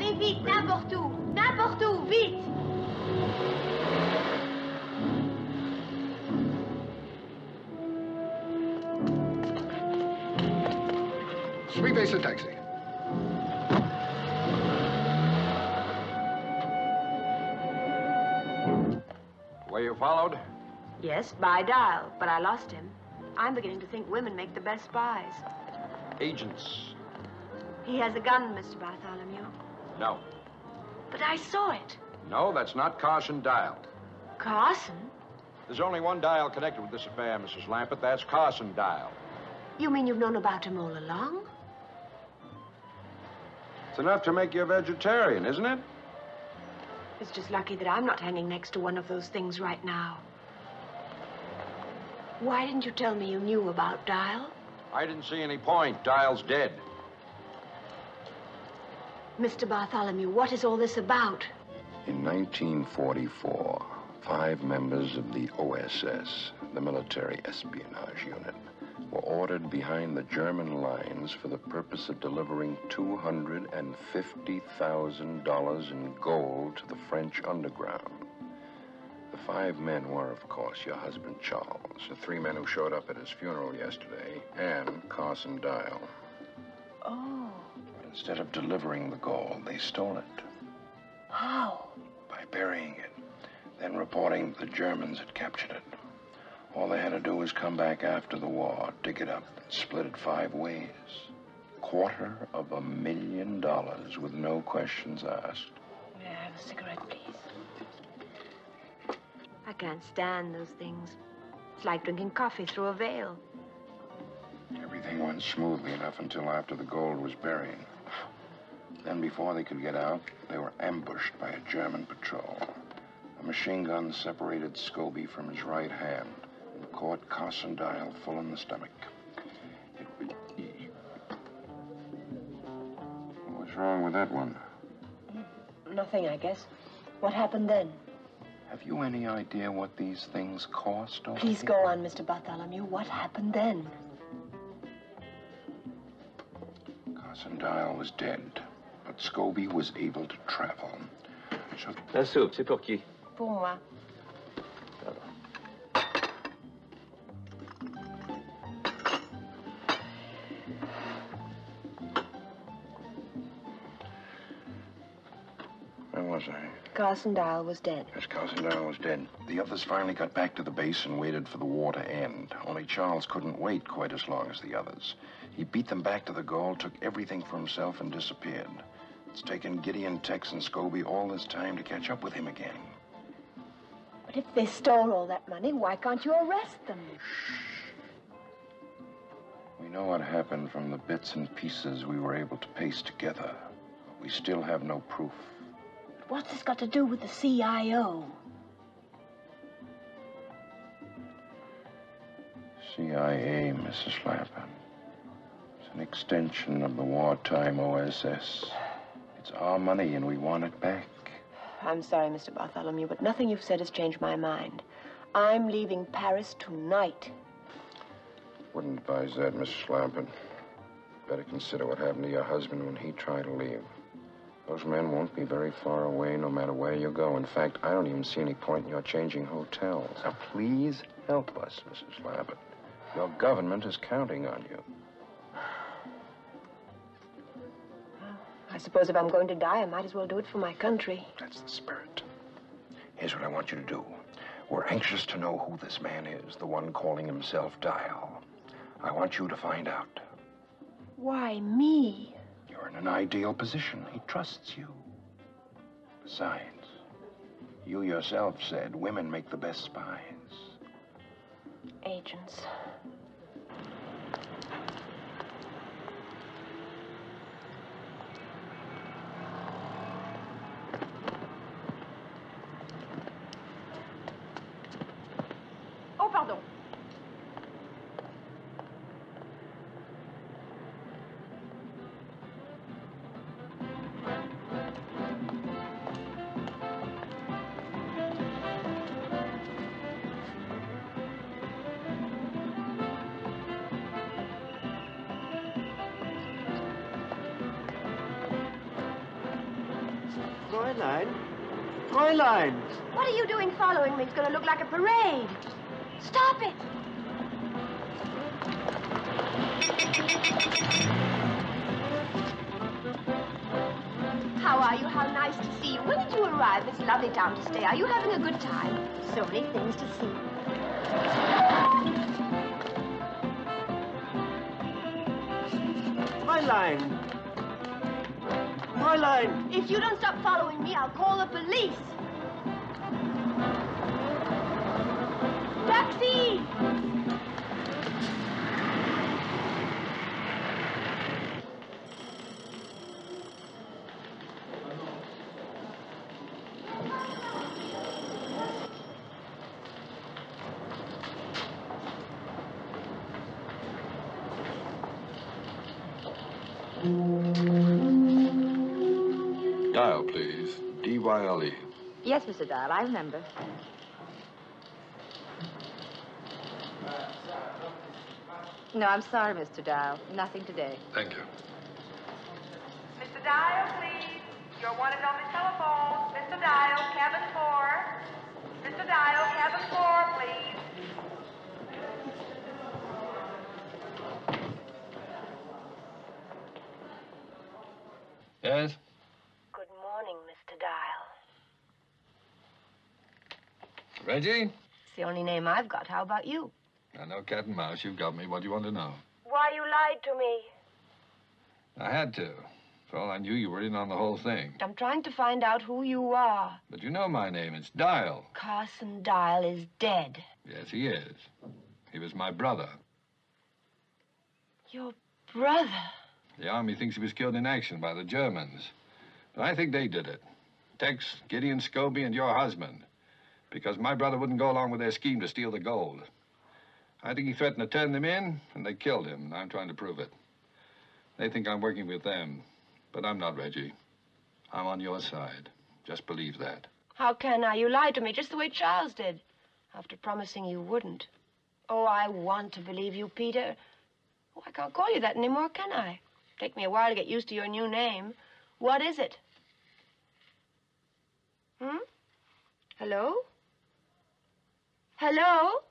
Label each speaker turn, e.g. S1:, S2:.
S1: Allez vite, n'importe où. N'importe où, vite.
S2: Suivez ce taxi.
S3: Were you followed?
S4: Yes, by Dial, but I lost him. I'm beginning to think women make the best spies.
S3: Agents.
S4: He has a gun, Mr. Bartholomew.
S3: No.
S4: But I saw it.
S3: No, that's not Carson Dial.
S4: Carson?
S3: There's only one Dial connected with this affair, Mrs. Lampert. That's Carson Dial.
S4: You mean you've known about him all along?
S3: It's enough to make you a vegetarian, isn't it?
S4: It's just lucky that I'm not hanging next to one of those things right now. Why didn't you tell me you knew about Dial?
S3: I didn't see any point. Dial's dead.
S4: Mr. Bartholomew, what is all this about?
S5: In 1944, 5 members of the OSS, the Military Espionage Unit, were ordered behind the German lines for the purpose of delivering $250,000 in gold to the French underground. The 5 men were, of course, your husband, Charles, the 3 men who showed up at his funeral yesterday, and Carson Dial.
S4: Oh.
S5: But instead of delivering the gold, they stole it.
S4: How?
S5: By burying it, then reporting that the Germans had captured it. All they had to do was come back after the war, dig it up, and split it 5 ways. $250,000 with no questions asked.
S4: May I have a cigarette, please? I can't stand those things. It's like drinking coffee through a veil.
S5: Everything went smoothly enough until after the gold was buried. Then before they could get out, they were ambushed by a German patrol. A machine gun separated Scobie from his right hand and caught Carson Dial full in the stomach. What's wrong with that one?
S4: Nothing, I guess. What happened then?
S5: Have you any idea what these things cost?
S4: Please go on, Mr. Bartholomew. What happened then?
S5: Carson Dial was dead, but Scobie was able to travel. So...
S6: La soupe, c'est pour qui?
S4: Pour moi.
S5: Where was I?
S4: Carson Dial was dead.
S5: Yes, Carson Dial was dead. The others finally got back to the base and waited for the war to end. Only Charles couldn't wait quite as long as the others. He beat them back to the goal, took everything for himself, and disappeared. It's taken Gideon, Tex, and Scobie all this time to catch up with him again.
S4: But if they stole all that money, why can't you arrest them?
S5: Shh. We know what happened from the bits and pieces we were able to paste together. But we still have no proof.
S4: What's this got to do with the CIO?
S5: CIA, Mrs. Lampert. It's an extension of the wartime OSS. It's our money and we want it back.
S4: I'm sorry, Mr. Bartholomew, but nothing you've said has changed my mind. I'm leaving Paris tonight.
S5: Wouldn't advise that, Mrs. Lampert. Better consider what happened to your husband when he tried to leave. Those men won't be very far away no matter where you go. In fact, I don't even see any point in your changing hotels. Now, please help us, Mrs. Lampert. Your government is counting on you.
S4: I suppose if I'm going to die, I might as well do it for my country.
S5: That's the spirit. Here's what I want you to do. We're anxious to know who this man is, the one calling himself Dial. I want you to find out.
S4: Why me?
S5: You're in an ideal position. He trusts you. Besides, you yourself said women make the best spies.
S4: Agents.
S1: Oh, pardon.
S6: Fräulein? Fräulein!
S1: What are you doing following me? It's going to look like a parade. Stop it! How are you? How nice to see you. When did you arrive? It's a lovely town to stay. Are you having a good time? So many things to see.
S6: Fräulein! Fräulein!
S1: If you don't stop following me, I'll call the police. Taxi!
S7: Dial, please. D-Y-L-E.
S8: Yes, Mr. Dial, I remember. No, I'm sorry, Mr. Dial. Nothing today.
S7: Thank you.
S9: Mr. Dial, please. Your one and only telephone. Mr. Dial, cabin 4. Mr. Dial, cabin 4, please.
S7: Yes?
S4: Good morning, Mr. Dial.
S7: Reggie?
S4: It's the only name I've got. How about you?
S7: I know cat and mouse. You've got me. What do you want to know?
S4: Why you lied to me.
S7: I had to. For all I knew, you were in on the whole thing.
S4: I'm trying to find out who you are.
S7: But you know my name. It's Dial.
S4: Carson Dial is dead.
S7: Yes, he is. He was my brother.
S4: Your brother?
S7: The Army thinks he was killed in action by the Germans. But I think they did it. Tex, Gideon Scobie, and your husband. Because my brother wouldn't go along with their scheme to steal the gold. I think he threatened to turn them in, and they killed him, and I'm trying to prove it. They think I'm working with them, but I'm not, Reggie. I'm on your side. Just believe that.
S4: How can I? You lied to me just the way Charles did, after promising you wouldn't. Oh, I want to believe you, Peter. Oh, I can't call you that anymore, can I? Take me a while to get used to your new name. What is it? Hello? Hello?